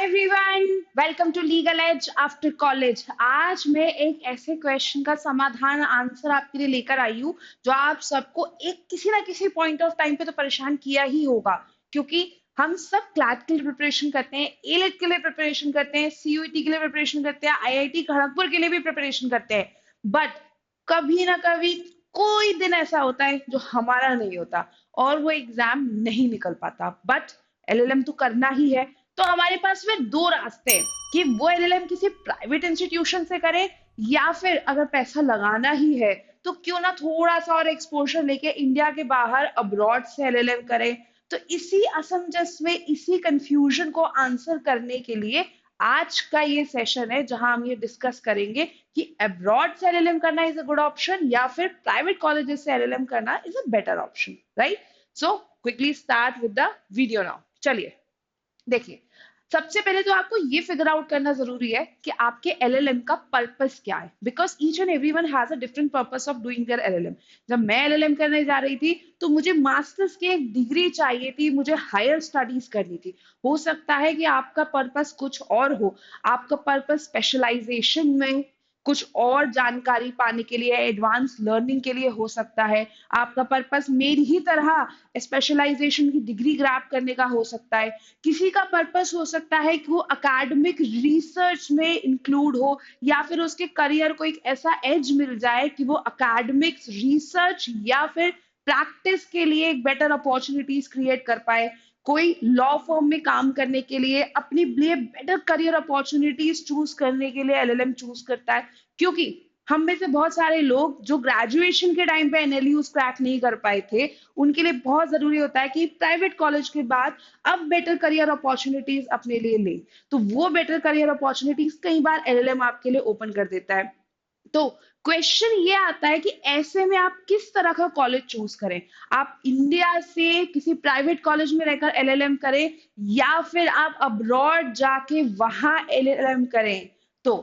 Everyone, welcome to legal edge after college. आज मैं एक ऐसे क्वेश्चन का समाधान आंसर आपके लिए लेकर आई हूँ जो आप सबको एक किसी ना किसी पॉइंट ऑफ टाइम पे तो परेशान किया ही होगा, क्योंकि हम सब क्लैट के लिए प्रिपरेशन करते हैं, एलेट के लिए प्रिपरेशन करते हैं, सीयूईटी के लिए प्रिपरेशन करते हैं, आईआईटी खड़गपुर के लिए भी प्रिपरेशन करते हैं। बट कभी ना कभी कोई दिन ऐसा होता है जो हमारा नहीं होता और वो एग्जाम नहीं निकल पाता, बट एलएलएम तो करना ही है। तो हमारे पास में दो रास्ते हैं कि वो एलएलएम किसी प्राइवेट इंस्टीट्यूशन से करे, या फिर अगर पैसा लगाना ही है तो क्यों ना थोड़ा सा और एक्सपोजर लेके इंडिया के बाहर अब्रॉड से एलएलएम करे। तो इसी असमंजस में, इसी कंफ्यूजन को आंसर करने के लिए आज का ये सेशन है जहां हम ये डिस्कस करेंगे कि अब्रॉड से एलएलएम करना इज अ गुड ऑप्शन या फिर प्राइवेट कॉलेजेस से एलएलएम करना is a better option, right? So quickly start with the video now. चलिए देखिए, सबसे पहले तो आपको ये फिगर आउट करना जरूरी है कि आपके एलएलएम का पर्पस क्या है, because each and everyone has a different purpose of doing their LLM. जब मैं एलएलएम करने जा रही थी तो मुझे मास्टर्स की एक डिग्री चाहिए थी, मुझे हायर स्टडीज करनी थी। हो सकता है कि आपका पर्पस कुछ और हो, आपका पर्पस स्पेशलाइजेशन में कुछ और जानकारी पाने के लिए, एडवांस लर्निंग के लिए हो सकता है। आपका पर्पस मेरी ही तरह स्पेशलाइजेशन की डिग्री ग्रैब करने का हो सकता है। किसी का पर्पस हो सकता है कि वो एकेडमिक रिसर्च में इंक्लूड हो, या फिर उसके करियर को एक ऐसा एज मिल जाए कि वो एकेडमिक्स रिसर्च या फिर प्रैक्टिस के लिए एक बेटर अपॉर्चुनिटीज क्रिएट कर पाए। कोई लॉ फर्म में काम करने के लिए, अपने लिए बेटर करियर अपॉर्चुनिटीज चूज करने के लिए एलएलएम चूज करता है। क्योंकि हम में से बहुत सारे लोग जो ग्रेजुएशन के टाइम पे एनएलयूज क्रैक नहीं कर पाए थे, उनके लिए बहुत जरूरी होता है कि प्राइवेट कॉलेज के बाद अब बेटर करियर अपॉर्चुनिटीज अपने लिए ले। तो वो बेटर करियर अपॉर्चुनिटीज कई बार एलएलएम आपके लिए ओपन कर देता है। तो क्वेश्चन ये आता है कि ऐसे में आप किस तरह का कॉलेज चूज करें। आप इंडिया से किसी प्राइवेट कॉलेज में रहकर एलएलएम करें, या फिर आप अब्रॉड जाके वहां एलएलएम करें। तो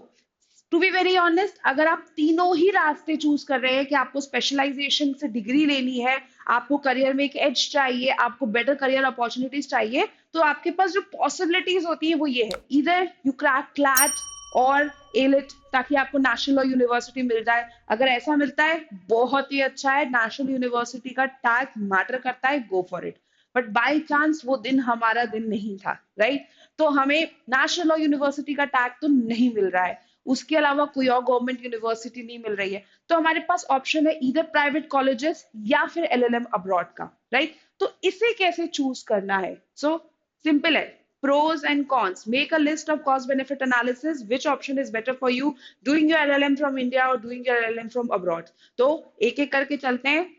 टू बी वेरी ऑनेस्ट, अगर आप तीनों ही रास्ते चूज कर रहे हैं कि आपको स्पेशलाइजेशन से डिग्री लेनी है, आपको करियर में एक एज चाहिए, आपको बेटर करियर अपॉर्चुनिटीज चाहिए, तो आपके पास जो पॉसिबिलिटीज होती है वो ये है, इधर यू क्रैक क्लैट और एलिट, ताकि आपको नेशनल लॉ यूनिवर्सिटी मिल जाए। अगर ऐसा मिलता है बहुत ही अच्छा है, नेशनल यूनिवर्सिटी का टैग मैटर करता है, go for it. But by chance वो दिन हमारा दिन नहीं था, राइट? तो हमें नेशनल लॉ यूनिवर्सिटी का टैग तो नहीं मिल रहा है, उसके अलावा कोई और गवर्नमेंट यूनिवर्सिटी नहीं मिल रही है, तो हमारे पास ऑप्शन है इधर प्राइवेट कॉलेजेस या फिर एलएलएम अब्रॉड का, राइट? तो इसे कैसे चूज करना है? सो सिंपल है, pros and cons, make a list of cost benefit analysis, which option is better for you, doing your LLM from India or doing your LLM from abroad। तो एक एक करके चलते हैं।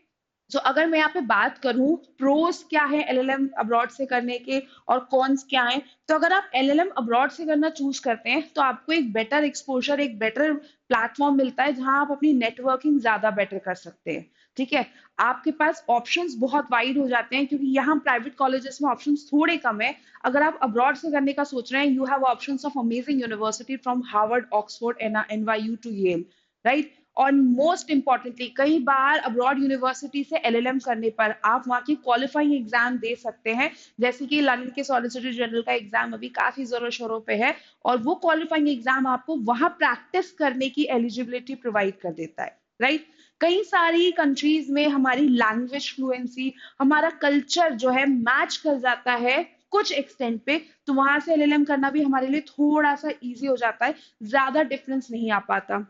तो अगर मैं यहाँ पे बात करूं प्रोस क्या है एलएलएम अब्रॉड से करने के और कॉन्स क्या है, तो अगर आप एलएलएम अब्रॉड से करना चूज करते हैं तो आपको एक बेटर एक्सपोजर, एक बेटर प्लेटफॉर्म मिलता है जहां आप अपनी नेटवर्किंग ज्यादा बेटर कर सकते हैं। ठीक है, आपके पास ऑप्शंस बहुत वाइड हो जाते हैं, क्योंकि यहाँ प्राइवेट कॉलेजेस में ऑप्शंस थोड़े कम है। अगर आप अब्रॉड से करने का सोच रहे हैं, you have options of amazing university from Harvard, Oxford, NYU to Yale, right? और मोस्ट इंपॉर्टेंटली, कई बार अब्रॉड यूनिवर्सिटी से एलएलएम करने पर आप वहां की क्वालिफाइंग एग्जाम दे सकते हैं, जैसे कि लंदन के सॉलिसिटर जनरल का एग्जाम अभी काफी जोरों शोरों पे है, और वो क्वालिफाइंग एग्जाम आपको वहां प्रैक्टिस करने की एलिजिबिलिटी प्रोवाइड कर देता है, राइट? कई सारी कंट्रीज में हमारी लैंग्वेज फ्लुएंसी, हमारा कल्चर जो है मैच कर जाता है कुछ एक्सटेंट पे, तो वहां से एलएलएम करना भी हमारे लिए थोड़ा सा इजी हो जाता है, ज्यादा डिफरेंस नहीं आ पाता।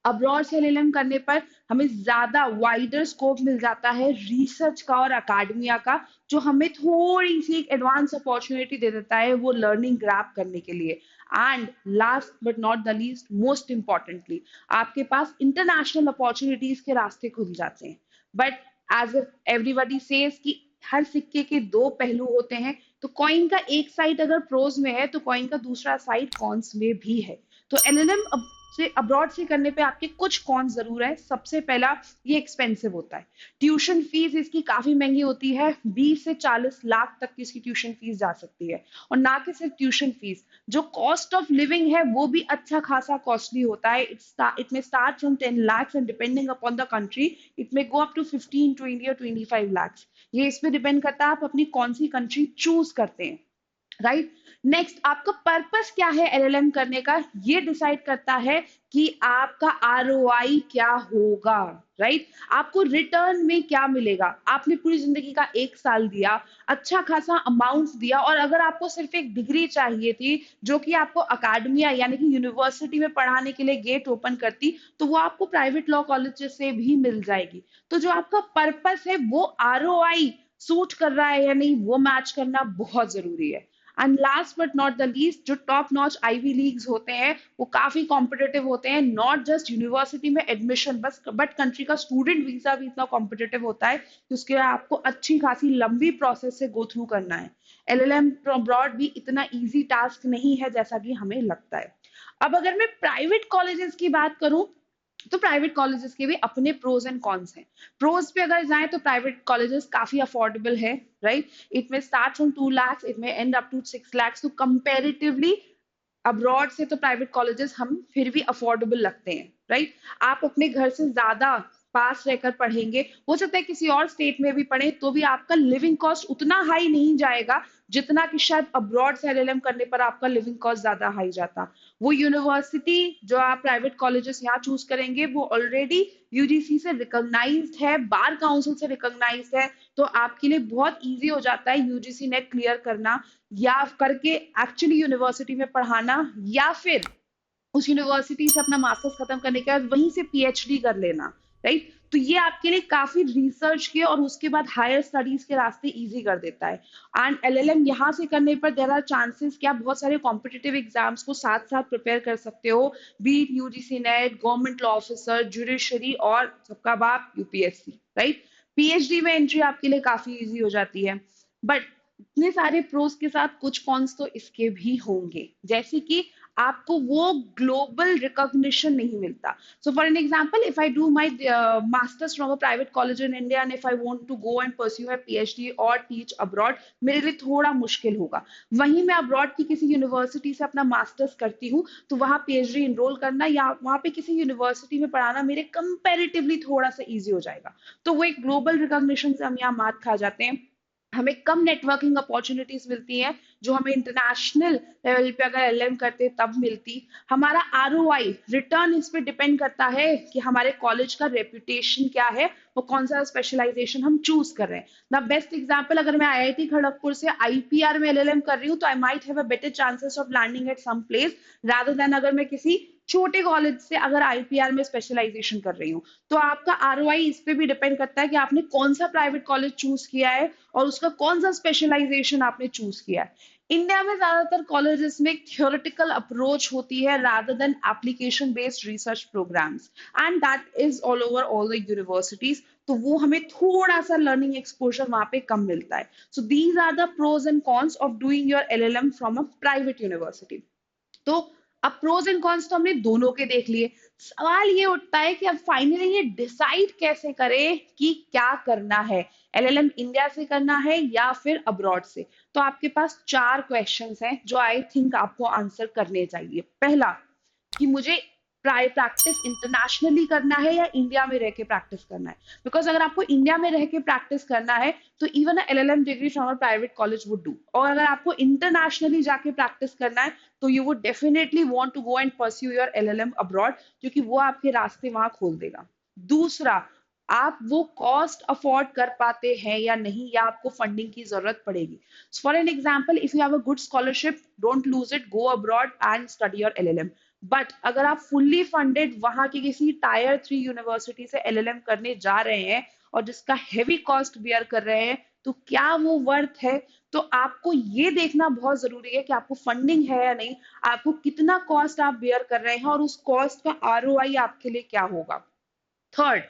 अब्रॉड से एलएलएम करने पर हमें ज्यादा वाइडर स्कोप मिल जाता है रिसर्च का और अकाडमिया का, जो हमें थोड़ी सी एडवांस अपॉर्चुनिटी दे देता है वो लर्निंग ग्रैब करने के लिए। And last but not the least, most importantly, आपके पास इंटरनेशनल अपॉर्चुनिटीज के रास्ते खुल जाते हैं। बट एज एवरीबडी सेज कि हर सिक्के के दो पहलू होते हैं, तो कॉइन का एक साइड अगर प्रोज में है तो कॉइन का दूसरा साइड कॉन्स में भी है। तो एलएलएम से अब्रॉड से करने पे आपके कुछ कौन जरूर है। सबसे पहला, ये एक्सपेंसिव होता है, ट्यूशन फीस इसकी काफी महंगी होती है, 20 से 40 लाख तक की इसकी ट्यूशन फीस जा सकती है। और ना कि सिर्फ ट्यूशन फीस, जो कॉस्ट ऑफ लिविंग है वो भी अच्छा खासा कॉस्टली होता है। इट में start from 10 lakhs and depending upon the country it में गो अप टू 15, 20 और 25 lakhs। ये इस पे डिपेंड करता है आप अपनी कौन सी कंट्री चूज करते हैं। राइट। नेक्स्ट, आपका पर्पस क्या है एलएलएम करने का, ये डिसाइड करता है कि आपका आरओआई क्या होगा। राइट, आपको रिटर्न में क्या मिलेगा। आपने पूरी जिंदगी का 1 साल दिया, अच्छा खासा अमाउंट दिया, और अगर आपको सिर्फ एक डिग्री चाहिए थी जो कि आपको अकेडमिया यानी कि यूनिवर्सिटी में पढ़ाने के लिए गेट ओपन करती, तो वो आपको प्राइवेट लॉ कॉलेज से भी मिल जाएगी। तो जो आपका पर्पस है वो आरओआई सूट कर रहा है या नहीं, वो मैच करना बहुत जरूरी है। And last but not the least, जो टॉप नॉच आईवी लीग्स होते हैं वो काफी कॉम्पिटिटिव होते हैं, नॉट जस्ट यूनिवर्सिटी में एडमिशन बस, बट कंट्री का स्टूडेंट वीजा भी इतना कॉम्पिटिटिव होता है कि उसके लिए आपको अच्छी खासी लंबी प्रोसेस से गो थ्रू करना है। एलएलएम अब्रॉड भी इतना इजी टास्क नहीं है जैसा कि हमें लगता है। अब अगर मैं प्राइवेट कॉलेजेस की बात करूं, तो प्राइवेट कॉलेजेस के भी अपने प्रोज एंड कॉन्स हैं। प्रोज पे अगर जाएं तो प्राइवेट कॉलेजेस काफी अफोर्डेबल है। राइट, इट में स्टार्ट फ्रॉम 2 lakhs, इट में एंड अप टू 6 lakhs, तो कंपेरेटिवली अब्रॉड से तो प्राइवेट कॉलेजेस हम फिर भी अफोर्डेबल लगते हैं। राइट, आप अपने घर से ज्यादा पास रहकर पढ़ेंगे, हो सकता है किसी और स्टेट में भी पढ़े तो भी आपका लिविंग कॉस्ट उतना हाई नहीं जाएगा जितना कि शायद अब्रॉड से एलएलएम करने पर आपका लिविंग कॉस्ट ज्यादा हाई जाता। वो यूनिवर्सिटी जो आप प्राइवेट कॉलेजेस यहाँ चूज करेंगे वो ऑलरेडी यूजीसी से रिकॉग्नाइज्ड है, बार काउंसिल से रिकॉग्नाइज्ड है, तो आपके लिए बहुत इजी हो जाता है यूजीसी नेट क्लियर करना, या करके एक्चुअली यूनिवर्सिटी में पढ़ाना, या फिर उस यूनिवर्सिटी से अपना मास्टर्स खत्म करने के बाद वहीं से पीएचडी कर लेना। राइट, तो ये आपके लिए काफी रिसर्च के और उसके बाद हायर स्टडीज के रास्ते इजी कर देता है। एंड एलएलएम यहाँ से करने पर देर आर चांसेस कि आप बहुत सारे कॉम्पिटिटिव एग्जाम्स को साथ साथ प्रिपेयर कर सकते हो, be it UGC NET, government law officer, judiciary और सबका बाप यूपीएससी। राइट, पीएचडी में एंट्री आपके लिए काफी इजी हो जाती है। बट इतने सारे प्रोस के साथ कुछ कॉन्स तो इसके भी होंगे, जैसे कि आपको वो ग्लोबल रिकॉग्निशन नहीं मिलता। So for an example, if I do my masters from a private college in India and if I want to go and pursue my PhD और टीच अब्रॉड, मेरे लिए थोड़ा मुश्किल होगा। वहीं मैं अब्रॉड की किसी यूनिवर्सिटी से अपना मास्टर्स करती हूँ तो वहां पीएचडी इनरोल करना या वहां पे किसी यूनिवर्सिटी में पढ़ाना मेरे कंपेरेटिवली थोड़ा सा ईजी हो जाएगा। तो वो एक ग्लोबल रिकॉग्निशन से हम यहाँ मात खा जाते हैं। हमें कम नेटवर्किंग अपॉर्चुनिटीज मिलती हैं जो हमें इंटरनेशनल लेवल पे अगर एलएम करते तब मिलती। हमारा आरओआई रिटर्न इस पे डिपेंड करता है कि हमारे कॉलेज का रेपुटेशन क्या है, वो कौन सा स्पेशलाइजेशन हम चूज कर रहे हैं ना। बेस्ट एग्जांपल, अगर मैं आईआईटी खड़गपुर से आईपीआर में एलएलएम कर रही हूँ तो I might have a better chances of landing at some place rather than अगर मैं किसी छोटे कॉलेज से अगर आईपीआर में स्पेशलाइजेशन कर रही हूँ। तो आपका आरओआई इस पे भी डिपेंड करता है कि आपने कौन सा प्राइवेट कॉलेज चूज किया है और उसका कौन सा स्पेशलाइजेशन आपने चूज किया है। इंडिया में ज्यादातर कॉलेजेस में थियोरेटिकल अप्रोच होती है rather than application based research programmes, and that is all over all the universities. तो वो हमें थोड़ा सा लर्निंग एक्सपोजर वहां पे कम मिलता है। So these are the pros and cons of doing your LLM from a private university. तो अब प्रोज एंड कॉन्स तो हमने दोनों के देख लिए। सवाल ये उठता है कि अब फाइनली ये डिसाइड कैसे करें कि क्या करना है, एलएलएम इंडिया से करना है या फिर अब्रॉड से। तो आपके पास 4 क्वेश्चंस हैं जो आई थिंक आपको आंसर करने चाहिए। पहला, कि मुझे प्रैक्टिस इंटरनेशनली करना है या इंडिया में रह के प्रैक्टिस करना है। बिकॉज अगर आपको इंडिया में रह के प्रैक्टिस करना है तो even LLM degree from a private college would do, और अगर आपको इंटरनेशनली जाके प्रैक्टिस करना है तो you would definitely want to go and pursue your LLM abroad, क्योंकि वो आपके रास्ते वहां खोल देगा। दूसरा, आप वो कॉस्ट अफोर्ड कर पाते हैं या नहीं, या आपको फंडिंग की जरूरत पड़ेगी। For an example, if you have a good scholarship, don't lose it, go abroad and study your LLM. But अगर आप फुल्ली फंडेड वहां की किसी टायर 3 यूनिवर्सिटी से एलएलएम करने जा रहे हैं और जिसका हेवी कॉस्ट बियर कर रहे हैं, तो क्या वो वर्थ है। तो आपको ये देखना बहुत जरूरी है कि आपको फंडिंग है या नहीं, आपको कितना कॉस्ट आप बियर कर रहे हैं और उस कॉस्ट का आरओआई आपके लिए क्या होगा। थर्ड,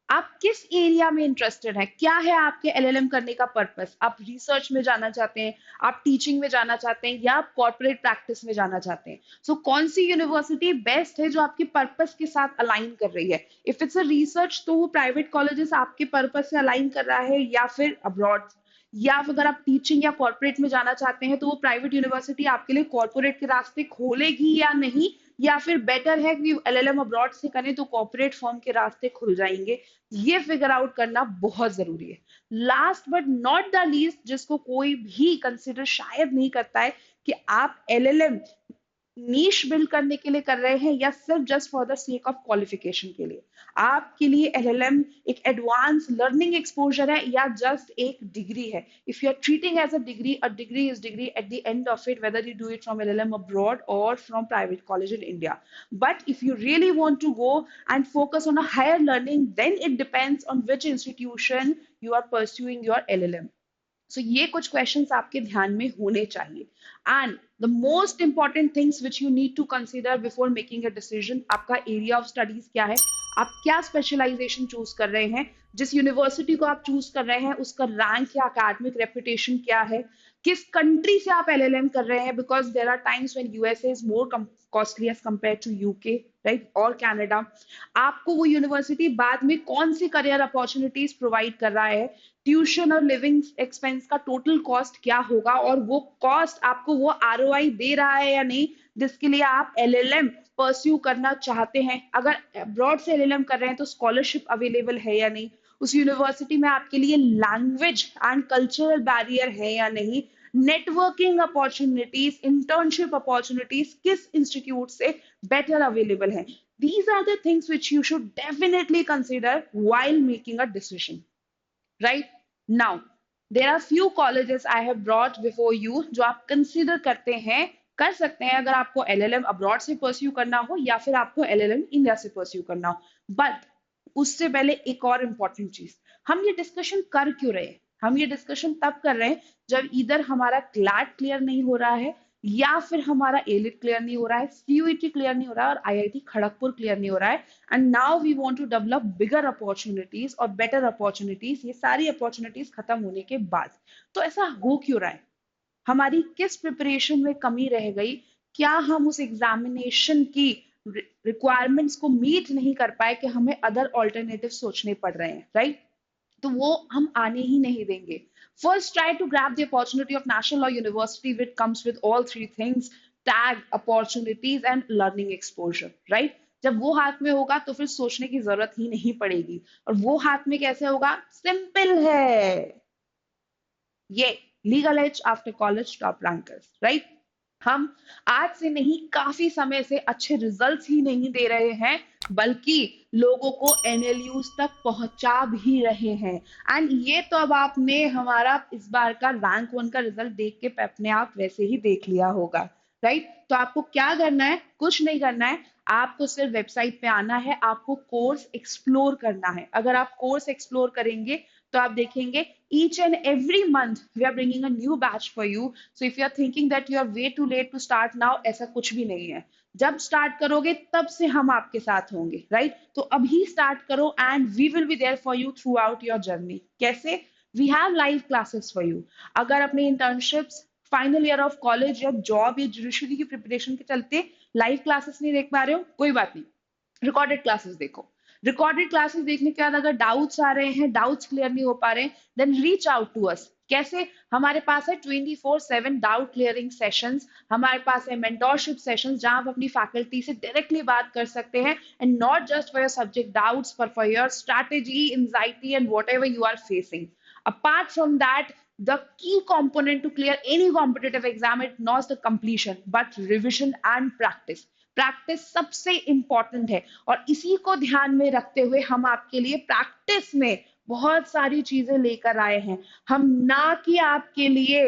आप किस एरिया में इंटरेस्टेड हैं, क्या है आपके एलएलएम करने का पर्पस। आप रिसर्च में जाना चाहते हैं, आप टीचिंग में जाना चाहते हैं, या आप कॉर्पोरेट प्रैक्टिस में जाना चाहते हैं। सो कौन सी यूनिवर्सिटी बेस्ट है जो आपके पर्पस के साथ अलाइन कर रही है। इफ इट्स अ रिसर्च तो वो प्राइवेट कॉलेजेस आपके पर्पस से अलाइन कर रहा है या फिर अब्रॉड। या अगर आप टीचिंग या कॉर्पोरेट में जाना चाहते हैं तो वो प्राइवेट यूनिवर्सिटी आपके लिए कॉर्पोरेट के रास्ते खोलेगी या नहीं, या फिर बेटर है कि एलएलएम अब्रॉड से करें तो कॉर्पोरेट फर्म के रास्ते खुल जाएंगे, ये फिगर आउट करना बहुत जरूरी है। Last but not the least, जिसको कोई भी कंसिडर शायद नहीं करता है, कि आप एलएलएम नीश बिल्ड करने के लिए कर रहे हैं या सिर्फ just for the sake of qualification के लिए। आपके लिए एलएलएम एक एडवांस लर्निंग एक्सपोजर है या जस्ट एक डिग्री है। If you are treating as a degree is degree at the end of it, whether you do it from LLM abroad और फ्रॉम private college in India. But if you really want to go and focus on a higher learning, then it depends on which institution you are pursuing your LLM. सो ये कुछ questions आपके ध्यान में होने चाहिए। And the most important things which you need to consider before making a decision, आपका area of studies क्या है, आप क्या स्पेशलाइजेशन चूज कर रहे हैं, जिस यूनिवर्सिटी को आप चूज कर रहे हैं उसका रैंक या अकेडमिक रेपुटेशन क्या है, किस कंट्री से आप एलएलएम कर रहे हैं, because there are times when USA is more costly as compare to UK, right, और कनाडा। आपको वो यूनिवर्सिटी बाद में कौन सी करियर अपॉर्चुनिटीज प्रोवाइड कर रहा है, ट्यूशन और लिविंग एक्सपेंस का टोटल कॉस्ट क्या होगा, और वो कॉस्ट आपको वो आरओआई दे रहा है या नहीं, जिसके लिए आप एलएलएम परस्यू करना चाहते हैं। अगर अब्रॉड से एलएलएम कर रहे हैं तो स्कॉलरशिप अवेलेबल है या नहीं, उस यूनिवर्सिटी में आपके लिए लैंग्वेज एंड कल्चरल बैरियर है या नहीं, नेटवर्किंग अपॉर्चुनिटीज, इंटर्नशिप अपॉर्चुनिटीज किस इंस्टीट्यूट से बेटर अवेलेबल है। These are the things which you should definitely consider while making a decision. Right now, there are few colleges I have brought before you जो आप consider करते हैं, कर सकते हैं अगर आपको LLM abroad से pursue करना हो या फिर आपको LLM इंडिया से pursue करना हो। But उससे पहले एक और इम्पॉर्टेंट चीज, हम ये डिस्कशन कर क्यों रहे हैं? हम ये डिस्कशन तब कर रहे हैं जब इधर हमारा क्लैट क्लियर नहीं हो रहा है, या फिर हमारा एलिट क्लियर नहीं हो रहा है, सीयूईटी क्लियर नहीं हो रहा है, और आईआईटी खड़गपुर क्लियर नहीं हो रहा है, and now we want to develop bigger opportunities और बेटर अपॉर्चुनिटीज, ये सारी अपॉर्चुनिटीज खत्म होने के बाद। तो ऐसा हो क्यों रहा है? हमारी किस प्रिपरेशन में कमी रह गई? क्या हम उस एग्जामिनेशन की रिक्वायरमेंट्स को मीट नहीं कर पाए कि हमें अदर ऑल्टरनेटिव सोचने पड़ रहे हैं, राइट? तो वो हम आने ही नहीं देंगे। First try to grab the opportunity of national law university which comes with all three things, tag, opportunities and learning exposure, right? जब वो हाथ में होगा तो फिर सोचने की जरूरत ही नहीं पड़ेगी। और वो हाथ में कैसे होगा? सिंपल है, ये legal edge after college top rankers, right? हम आज से नहीं, काफी समय से अच्छे रिजल्ट्स ही नहीं दे रहे हैं, बल्कि लोगों को एनएलयूज तक पहुंचा भी रहे हैं। एंड ये तो अब आपने हमारा इस बार का रैंक 1 का रिजल्ट देख के अपने आप वैसे ही देख लिया होगा, राइट? तो आपको क्या करना है? कुछ नहीं करना है, आपको सिर्फ वेबसाइट पे आना है, आपको कोर्स एक्सप्लोर करना है। अगर आप कोर्स एक्सप्लोर करेंगे तो आप देखेंगे each and every month we are bringing a new batch for you. So if you are thinking that you are way too late to start now, ऐसा कुछ भी नहीं है। जब स्टार्ट करोगे तब से हम आपके साथ होंगे, राइट? तो अभी स्टार्ट करो and we will be there for you throughout your journey. कैसे? We have live classes for you. अगर अपने internships, final year of college या जॉब या जुडिशरी की प्रिपरेशन के चलते लाइव क्लासेस नहीं देख पा रहे हो, कोई बात नहीं, रिकॉर्डेड क्लासेस देखो। रिकॉर्डेड क्लासेस देखने के बाद अगर डाउट्स आ रहे हैं, डाउट्स क्लियर नहीं हो पा रहे हैं, then reach out to us. कैसे? हमारे पास है 24/7 डाउट क्लियरिंग सेशंस, हमारे पास है मेंटोरशिप सेशंस जहां आप अपनी फैकल्टी से डायरेक्टली बात कर सकते हैं, and not just for your subject doubts पर for your strategy, anxiety and whatever you are facing. Apart from that, the key component to clear any competitive exam is not the completion but revision and practice. Practice सबसे important है, और इसी को ध्यान में रखते हुए हम आपके लिए प्रैक्टिस में बहुत सारी चीजें लेकर आए हैं। हम ना कि आपके लिए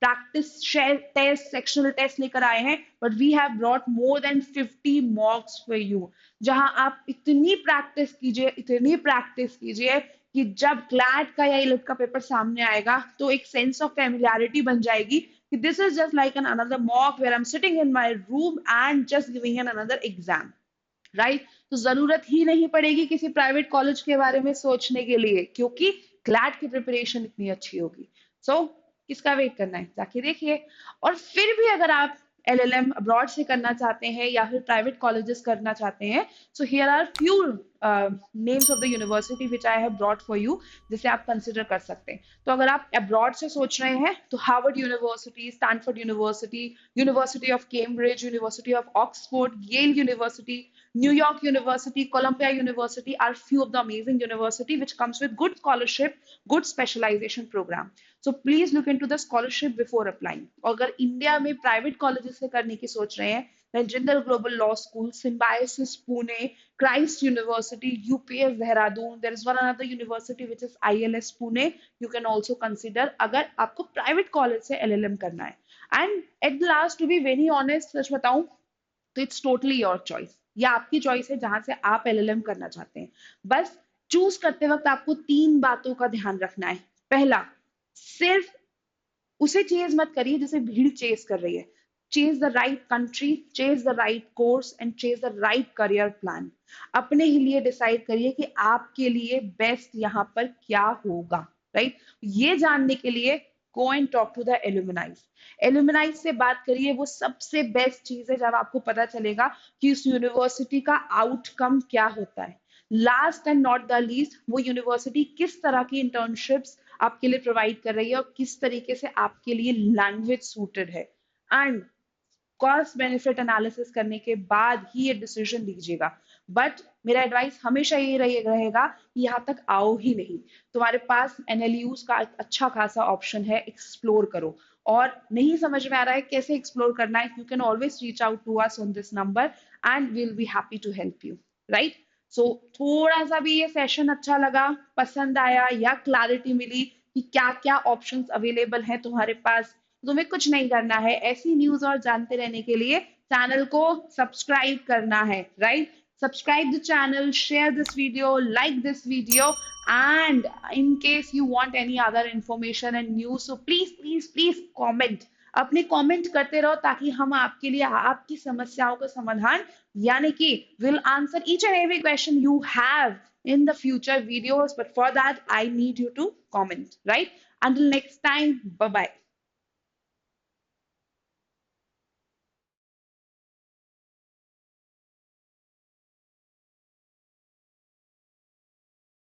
प्रैक्टिस टेस्ट, सेक्शनल टेस्ट लेकर आए हैं, but we have brought more than 50 mocks for you, जहां आप इतनी प्रैक्टिस कीजिए, इतनी प्रैक्टिस कीजिए कि जब क्लैट का या इलेट का पेपर सामने आएगा तो एक सेंस ऑफ फैमिलियरिटी बन जाएगी कि this is just like an another mock where I am sitting in my room and just giving an another exam, right? तो जरूरत ही नहीं पड़ेगी किसी प्राइवेट कॉलेज के बारे में सोचने के लिए, क्योंकि क्लैट की प्रिपरेशन इतनी अच्छी होगी। सो किसका वेट करना है? जाके देखिए। और फिर भी अगर आप LLM अब्रॉड से करना चाहते हैं या फिर प्राइवेट कॉलेजेस करना चाहते हैं, so here are few names of the university which I have brought for you, जिसे आप कंसिडर कर सकते हैं। तो अगर आप अब्रॉड से सोच रहे हैं तो Harvard University, Stanford University, University of Cambridge, University of Oxford, Yale University, New York University, Columbia University are few of the amazing university which comes with good scholarship, good specialization program. So please look into the scholarship before applying. और अगर India में private colleges से करने की सोच रहे हैं, then Jindal global law school, symbiosis Pune, Christ university, UPS Dehradun, there is one another university which is ILS Pune, you can also consider अगर आपको प्राइवेट कॉलेज से LLM करना है। And at the last, to be very honest, सच बताऊं तो it's totally your choice, या आपकी choice है जहां से आप LLM करना चाहते हैं। बस चूज करते वक्त आपको 3 बातों का ध्यान रखना है। पहला, सिर्फ उसे चेज मत करिए जिसे भीड़ चेज कर रही है। Chase the right country, chase the right course and chase the right career plan. अपने ही लिए डिसाइड करिए कि आपके लिए बेस्ट यहाँ पर क्या होगा, राइट? ये जानने के लिए go and talk to the alumnis. Alumnis से बात करिए, वो सबसे बेस्ट चीज है जब आपको पता चलेगा कि उस यूनिवर्सिटी का आउटकम क्या होता है। Last and not the least, वो यूनिवर्सिटी किस तरह की इंटर्नशिप्स आपके लिए प्रोवाइड कर रही है और किस तरीके से आपके लिए लैंग्वेज सूटेड है। एंड कॉस्ट बेनिफिट एनालिसिस करने के बाद ही ये डिसीजन लीजिएगा। बट मेरा एडवाइस हमेशा ये रहेगा कि यहाँ तक आओ ही नहीं। तुम्हारे पास NLUs का एक अच्छा खासा ऑप्शन है, एक्सप्लोर करो। और नहीं समझ में आ रहा है कैसे एक्सप्लोर करना है, you can always reach out to us on this number and will be happy to help you, right? So थोड़ा सा भी ये सेशन अच्छा लगा, पसंद आया या क्लैरिटी मिली कि क्या क्या ऑप्शंस अवेलेबल हैं तुम्हारे पास, तुम्हें कुछ नहीं करना है। ऐसी न्यूज और जानते रहने के लिए चैनल को सब्सक्राइब करना है, right? Subscribe the channel, share this video, like this video, and in case you want any other information and news, so please comment। अपने कमेंट करते रहो ताकि हम आपके लिए आपकी समस्याओं का समाधान, यानी कि will answer each and every question you have in the future videos, but for that I need you to comment, right? Until next time, bye bye।